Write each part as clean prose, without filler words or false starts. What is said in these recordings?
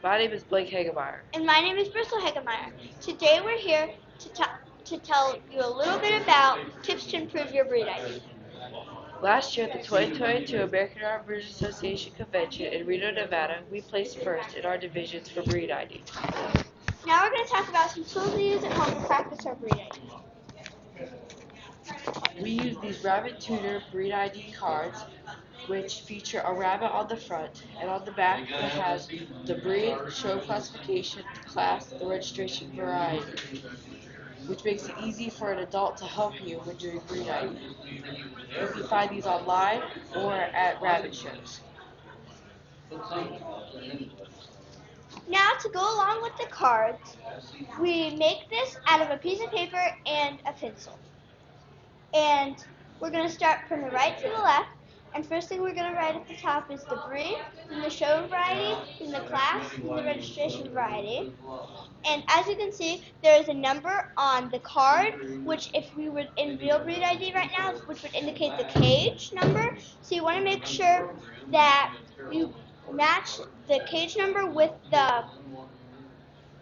My name is Blake Hegemier. And my name is Bristol Hegemier. Today we're here to tell you a little bit about tips to improve your breed ID. Last year at the 2022 American ARBA Breeders Association Convention in Reno, Nevada, we placed first in our divisions for breed ID. Now we're going to talk about some tools we use at home to practice our breed ID. We use these rabbit tutor breed ID cards, which feature a rabbit on the front, and on the back it has the breed, show classification, class, the registration variety, which makes it easy for an adult to help you when doing breed ID. You can find these online or at rabbit shows. Now to go along with the cards, we make this out of a piece of paper and a pencil. And we're going to start from the right to the left. And first thing we're going to write at the top is the breed, then the show variety, then the class, then the registration variety. And as you can see, there is a number on the card, which if we were in real breed ID right now, which would indicate the cage number. So you want to make sure that you match the cage number with the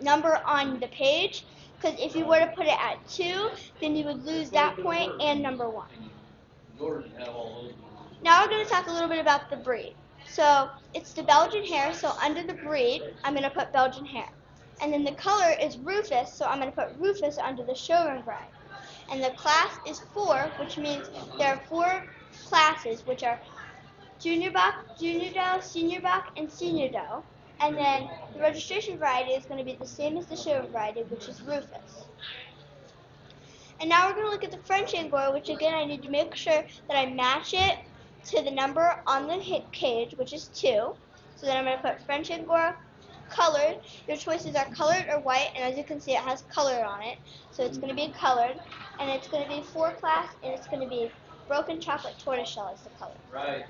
number on the page, because if you were to put it at 2, then you would lose that point and number 1. Now we're going to talk a little bit about the breed. So it's the Belgian hare, so under the breed, I'm going to put Belgian hare. And then the color is Rufus, so I'm going to put Rufus under the showroom variety. And the class is 4, which means there are 4 classes, which are Junior Buck, Junior Doe, Senior Buck, and Senior Doe. And then the registration variety is going to be the same as the showroom variety, which is Rufus. And now we're going to look at the French Angora, which again I need to make sure that I match it to the number on the cage, which is 2. So then I'm going to put French Angora colored. Your choices are colored or white, and as you can see it has color on it. So it's going to be colored, and it's going to be 4 class, and it's going to be broken chocolate tortoiseshell as the color. Right.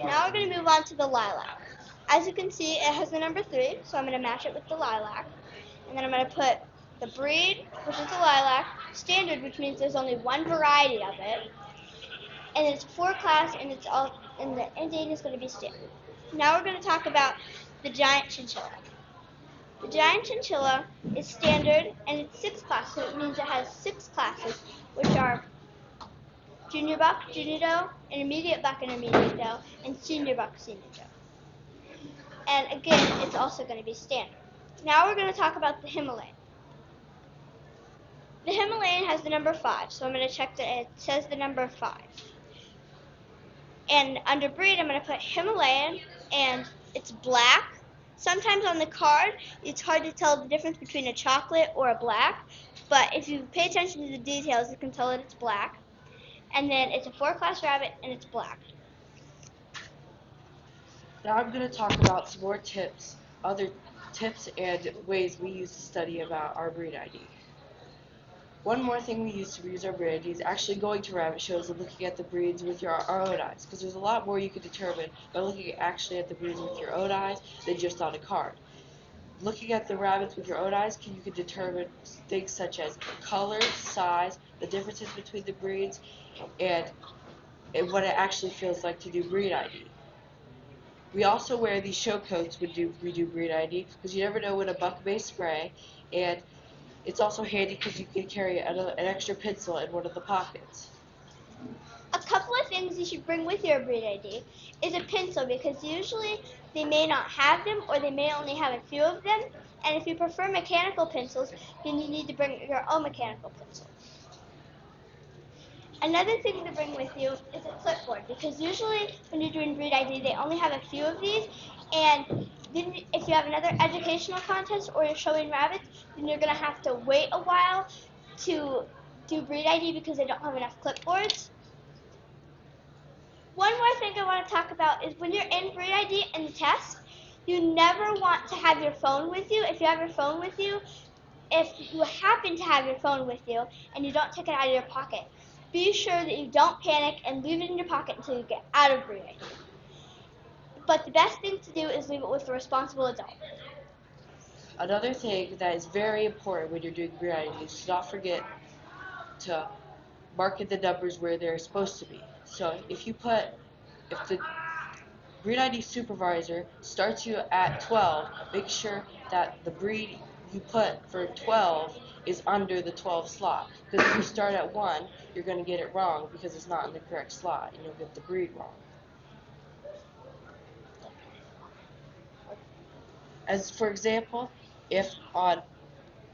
Now we're going to move on to the lilac. As you can see, it has the number 3, so I'm going to match it with the lilac. And then I'm going to put the breed, which is the lilac, standard, which means there's only one variety of it. And it's 4 class, and it's all, and the ending is going to be standard. Now we're going to talk about the giant chinchilla. The giant chinchilla is standard, and it's 6 class, so it means it has 6 classes, which are Junior Buck, Junior Doe, Intermediate Buck, Intermediate Doe, and Senior Buck, Senior Doe. And again, it's also going to be standard. Now we're going to talk about the Himalayan. The Himalayan has the number 5, so I'm going to check that it says the number 5. And under breed, I'm going to put Himalayan, and it's black. Sometimes on the card, it's hard to tell the difference between a chocolate or a black, but if you pay attention to the details, you can tell that it's black. And then it's a 4 class rabbit, and it's black. Now I'm going to talk about some more tips, other tips and ways we use to study about our breed ID. One more thing we use to use our breed ID is actually going to rabbit shows and looking at the breeds with our own eyes, because there's a lot more you can determine by looking actually at the breeds with your own eyes than just on a card. Looking at the rabbits with your own eyes, you can determine things such as color, size, the differences between the breeds, and what it actually feels like to do breed ID. We also wear these show coats when we do breed ID, because you never know when a buck may spray, and it's also handy because you can carry an extra pencil in one of the pockets. A couple of things you should bring with your breed ID is a pencil, because usually they may not have them, or they may only have a few of them. And if you prefer mechanical pencils, then you need to bring your own mechanical pencil. Another thing to bring with you is a clipboard, because usually when you're doing breed ID, they only have a few of these, and then if you have another educational contest or you're showing rabbits, then you're going to have to wait a while to do breed ID because they don't have enough clipboards. One more thing I want to talk about is when you're in breed ID and the test, you never want to have your phone with you. If you have your phone with you, if you happen to have your phone with you and you don't take it out of your pocket, be sure that you don't panic and leave it in your pocket until you get out of breed ID. But the best thing to do is leave it with a responsible adult. Another thing that is very important when you're doing breed ID is to not forget to mark in the numbers where they're supposed to be. So if breed ID supervisor starts you at 12. Make sure that the breed you put for 12 is under the 12 slot. Because if you start at 1, you're going to get it wrong because it's not in the correct slot, and you'll get the breed wrong. As for example, if on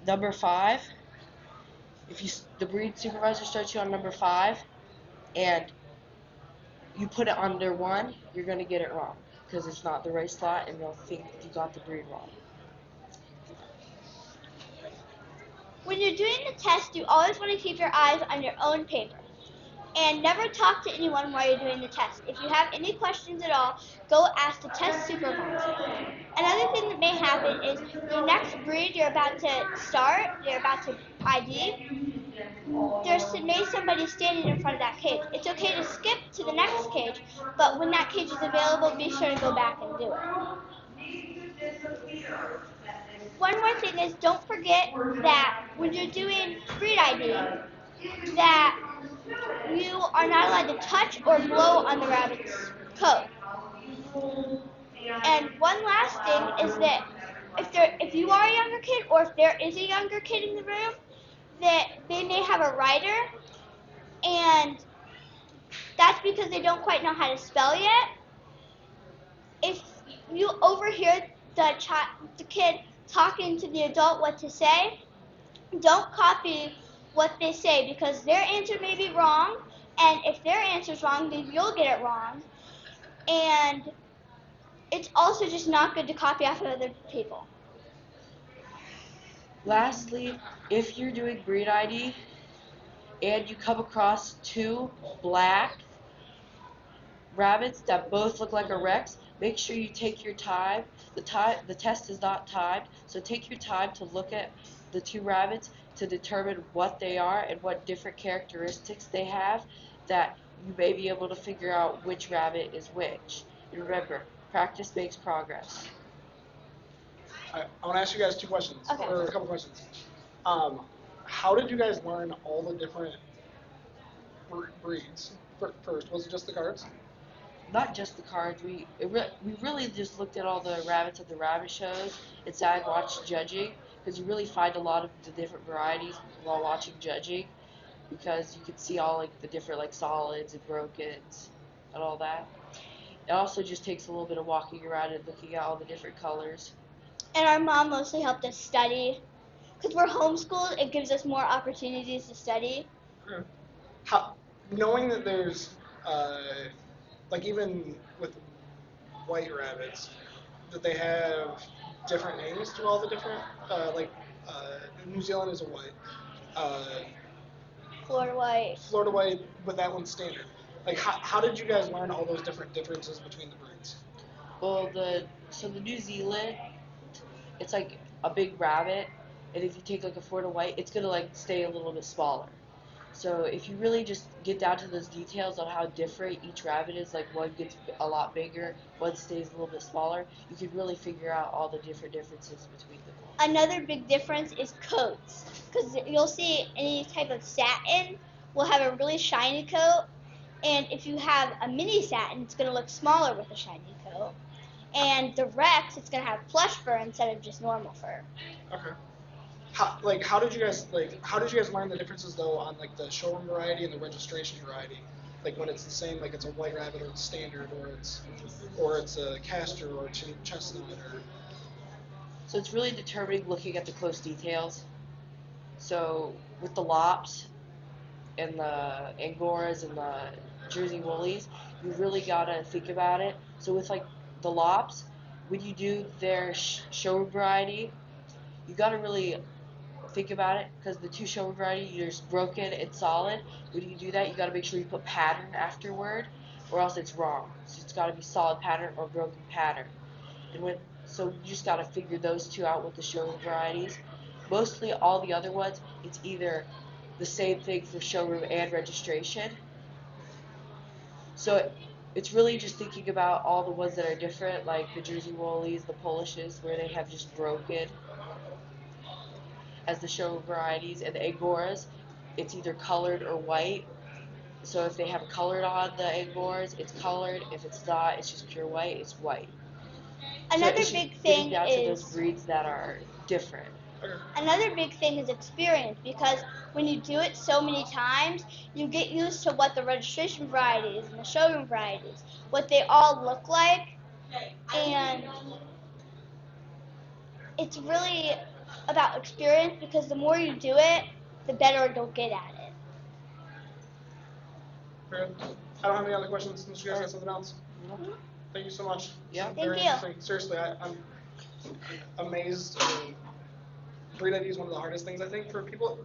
number 5, the breed supervisor starts you on number 5, and you put it under 1, you're going to get it wrong because it's not the right slot, and they'll think you got the breed wrong. When you're doing the test, you always want to keep your eyes on your own paper. And never talk to anyone while you're doing the test. If you have any questions at all, go ask the test supervisor. Another thing that may happen is the next breed you're about to start, you're about to ID, there's somebody standing in front of that cage. It's okay to skip to the next cage, but when that cage is available, be sure to go back and do it. One more thing is don't forget that when you're doing breed ID, that you are not allowed to touch or blow on the rabbit's coat. And one last thing is that if you are a younger kid, or if there is a younger kid in the room, that they may have a rider, and that's because they don't quite know how to spell yet. If you overhear the kid talking to the adult what to say, don't copy what they say because their answer may be wrong, and if their answer is wrong, then you'll get it wrong. And it's also just not good to copy off of other people. Lastly, if you're doing breed ID and you come across 2 black rabbits that both look like a Rex, make sure you take your time. The test is not timed, so take your time to look at the 2 rabbits to determine what they are and what different characteristics they have, that you may be able to figure out which rabbit is which. And remember, practice makes progress. I want to ask you guys 2 questions, Okay. or a couple questions. How did you guys learn all the different breeds? First, was it just the cards? Not just the cards. We really just looked at all the rabbits at the rabbit shows and sat and watched judging, because you really find a lot of the different varieties while watching judging, because you can see all like the different like solids and brokens and all that. It also just takes a little bit of walking around and looking at all the different colors. And our mom mostly helped us study. Because we're homeschooled, it gives us more opportunities to study. Knowing that there's, like even with white rabbits, that they have different names to all the different, New Zealand is a white. Florida white. Florida white, but that one's standard. Like, how did you guys learn all those different differences between the breeds? Well, the New Zealand, it's like a big rabbit, and if you take like a Florida white, it's gonna like stay a little bit smaller. So if you really just get down to those details on how different each rabbit is, like one gets a lot bigger, one stays a little bit smaller, you can really figure out all the different differences between them. Another big difference is coats. Because you'll see any type of satin will have a really shiny coat. And if you have a mini satin, it's going to look smaller with a shiny coat. And the Rex, it's going to have plush fur instead of just normal fur. Okay. How did you guys learn the differences though on like the showroom variety and the registration variety? Like when it's the same, like it's a white rabbit or it's standard or it's a castor or a chestnut or. So it's really determining looking at the close details. So with the lops and the Angoras and the Jersey Woolies, you really gotta think about it. So with like the lops, when you do their showroom variety, you gotta really think about it, because the 2 showroom variety, there's broken and solid. When you do that, you gotta make sure you put pattern afterward, or else it's wrong. So it's gotta be solid pattern or broken pattern. So you just gotta figure those 2 out with the showroom varieties. Mostly all the other ones, it's either the same thing for showroom and registration. So it's really just thinking about all the ones that are different, like the Jersey Woolies, the Polishes, where they have just broken as the showroom varieties, and the Angoras, it's either colored or white. So if they have colored on the egg boards, it's colored. If it's not, it's just pure white. It's white. Another So it's big just getting thing down to those is breeds that are different. Another big thing is experience, because when you do it so many times, you get used to what the registration varieties and the showroom varieties, what they all look like, and it's really about experience, because the more you do it, the better you'll get at it. Very good. I don't have any other questions unless you guys have something else. Thank you so much. Yeah. Very Thank you. interesting. Seriously, I'm amazed. I mean, breed ID is one of the hardest things I think for people.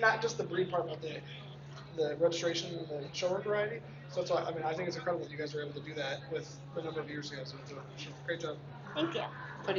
Not just the breed part, but the registration and the showroom variety. So that's why I think it's incredible that you guys were able to do that with the number of years you guys have been doing. Great job. Thank you. But